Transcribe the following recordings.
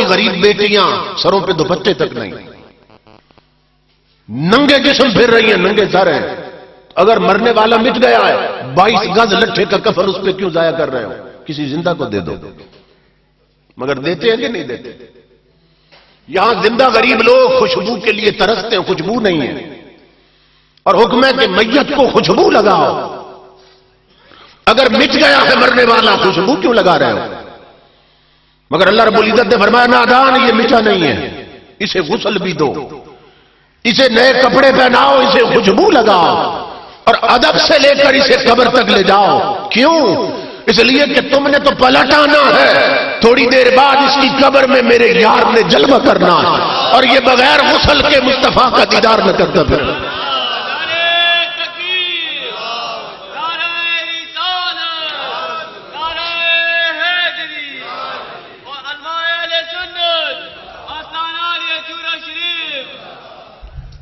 کی غریب بیٹیاں سروں پہ دوپٹے تک نہیں، ننگے جسم پھر رہی ہیں، ننگے سر ہیں. اگر مرنے والا مٹ گیا ہے 22 گز لٹھے کا کفن اس پہ کیوں ضائع کر رہے ہو؟ کسی زندہ کو دے دو. مگر دیتے ہیں کہ نہیں دیتے؟ یہاں زندہ غریب لوگ خوشبو کے لیے ترستے ہیں، خوشبو نہیں ہے، اور حکم ہے کہ میت کو خوشبو لگاؤ. اگر مٹ گیا ہے مرنے والا خوشبو کیوں لگا رہے ہو؟ مگر اللہ رب العزت نے فرمایا نادان یہ مٹا نہیں ہے، اسے غسل بھی دو، اسے نئے کپڑے پہناؤ، اسے خوشبو لگاؤ، اور ادب سے لے کر اسے قبر تک لے جاؤ. کیوں؟ اس لیے کہ تم نے تو پلٹ آنا ہے، تھوڑی دیر بعد اس کی قبر میں میرے یار نے جلوہ کرنا ہے، اور یہ بغیر غسل کے مصطفیٰ کا دیدار نہ کرتا پھر.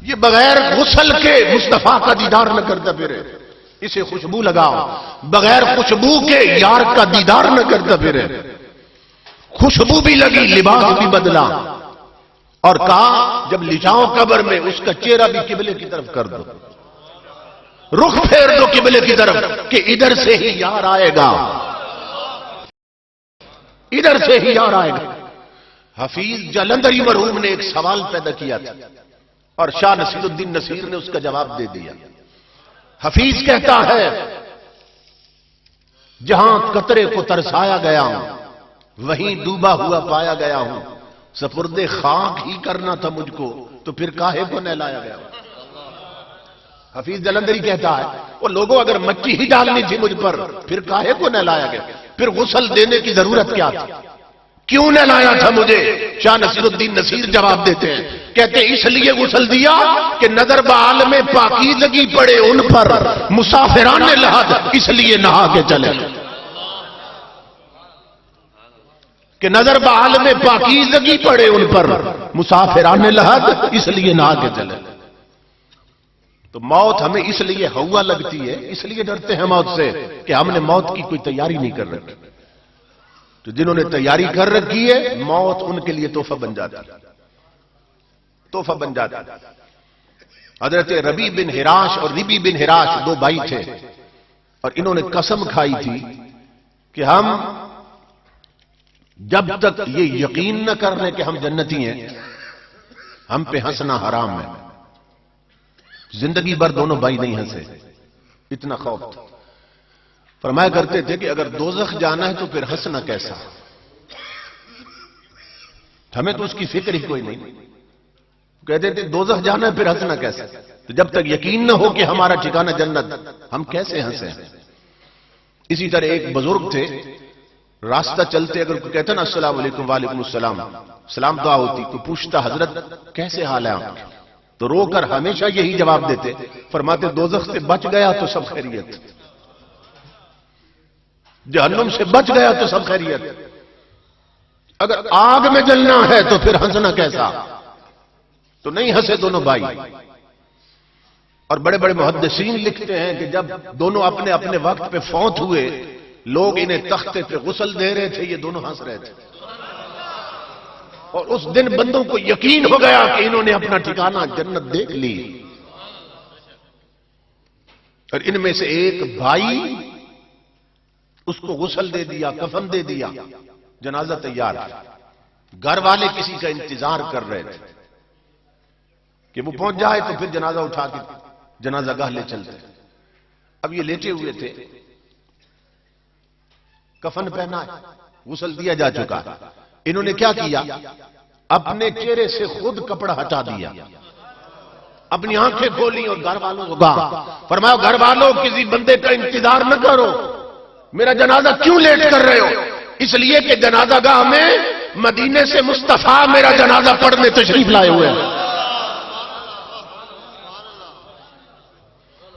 یہ بغیر غسل کے مصطفیٰ کا دیدار نہ کرتا پھرے، اسے خوشبو لگاؤ. بغیر خوشبو کے یار کا دیدار نہ کرتا پھرے. خوشبو بھی لگی، لباس بھی بدلا، اور کہا جب لے جاؤ قبر میں اس کا چہرہ بھی قبلے کی طرف کر دو، رخ پھیر دو قبلے کی طرف، کہ ادھر سے ہی یار آئے گا، ادھر سے ہی یار آئے گا. حفیظ جلندری مرحوم نے ایک سوال پیدا کیا تھا اور شاہ نصیر الدین نصیر نے اس کا جواب دے دیا. حفیظ کہتا ہے جہاں قطرے کو ترسایا گیا ہوں وہیں ڈوبا ہوا پایا گیا ہوں، سپرد خاک ہی کرنا تھا مجھ کو تو پھر کاہے کو نہلایا گیا. حفیظ جلندری کہتا ہے وہ لوگوں اگر مٹی ہی ڈالنی تھی مجھ پر پھر کاہے کو نہلایا گیا، پھر غسل دینے کی ضرورت کیا تھی، کیوں نہ لایا تھا مجھے؟ شاہ نصیر الدین نصیر جواب دیتے ہیں، کہتے اس لیے غسل دیا کہ نظر بعالم پاکیزگی پڑے ان پر، مسافران لحد اس لیے نہا کے چلے. کہ نظر بعالم پاکیزگی پڑے ان پر، مسافران لحد اس لیے نہا کے چلے. تو موت ہمیں اس لیے ہوا لگتی ہے، اس لیے ڈرتے ہیں موت سے کہ ہم نے موت کی کوئی تیاری نہیں کر رکھی. تو جنہوں نے تیاری کر رکھی ہے موت ان کے لیے تحفہ بن جاتا ہے، تحفہ بن جاتا ہے. حضرت ربی بن حراش اور ربی بن حراش دو بھائی تھے، اور انہوں نے قسم کھائی تھی کہ ہم جب تک یہ یقین نہ کر لیں کہ ہم جنتی ہیں ہم پہ ہنسنا حرام ہے. زندگی بھر دونوں بھائی نہیں ہنسے، اتنا خوف تھا. فرمایا کرتے تھے کہ اگر دوزخ جانا ہے تو پھر ہنسنا کیسا، ہمیں تو اس کی فکر ہی کوئی نہیں. کہتے تھے دوزخ جانا ہے پھر ہنسنا کیسا، تو جب تک یقین نہ ہو کہ ہمارا ٹھکانہ جنت ہم کیسے ہنسیں. اسی طرح ایک بزرگ تھے، راستہ چلتے اگر کوئی کہتا نا السلام علیکم وعلیکم السلام، سلام دعا ہوتی، تو پوچھتا حضرت کیسے حال ہے آپ کے، تو رو کر ہمیشہ یہی جواب دیتے، فرماتے دوزخ سے بچ گیا تو سب خیریت، جہنم سے بچ گیا تو سب خیریت، اگر آگ میں جلنا ہے تو پھر ہنسنا کیسا. تو نہیں ہنسے دونوں بھائی. اور بڑے بڑے محدثین لکھتے ہیں کہ جب دونوں اپنے اپنے وقت پہ فوت ہوئے لوگ انہیں تختے پہ غسل دے رہے تھے، یہ دونوں ہنس رہے تھے. اور اس دن بندوں کو یقین ہو گیا کہ انہوں نے اپنا ٹھکانہ جنت دیکھ لی. اور ان میں سے ایک بھائی اس کو غسل دے دیا، کفن دے دیا، جنازہ تیار. گھر والے کسی کا انتظار کر رہے تھے کہ وہ پہنچ جائے تو پھر جنازہ اٹھا کے جنازہ گاہ لے چلتے. اب یہ لیٹے ہوئے تھے، کفن پہنا ہے، غسل دیا جا چکا. انہوں نے کیا کیا؟ اپنے چہرے سے خود کپڑا ہٹا دیا، اپنی آنکھیں کھولی اور گھر والوں کو کہا، فرمایا گھر والوں کسی بندے کا انتظار نہ کرو، میرا جنازہ کیوں لیٹ کر رہے ہو؟ اس لیے کہ جنازہ گاہ میں مدینے سے مصطفیٰ میرا جنازہ پڑھنے تشریف لائے ہوئے ہیں.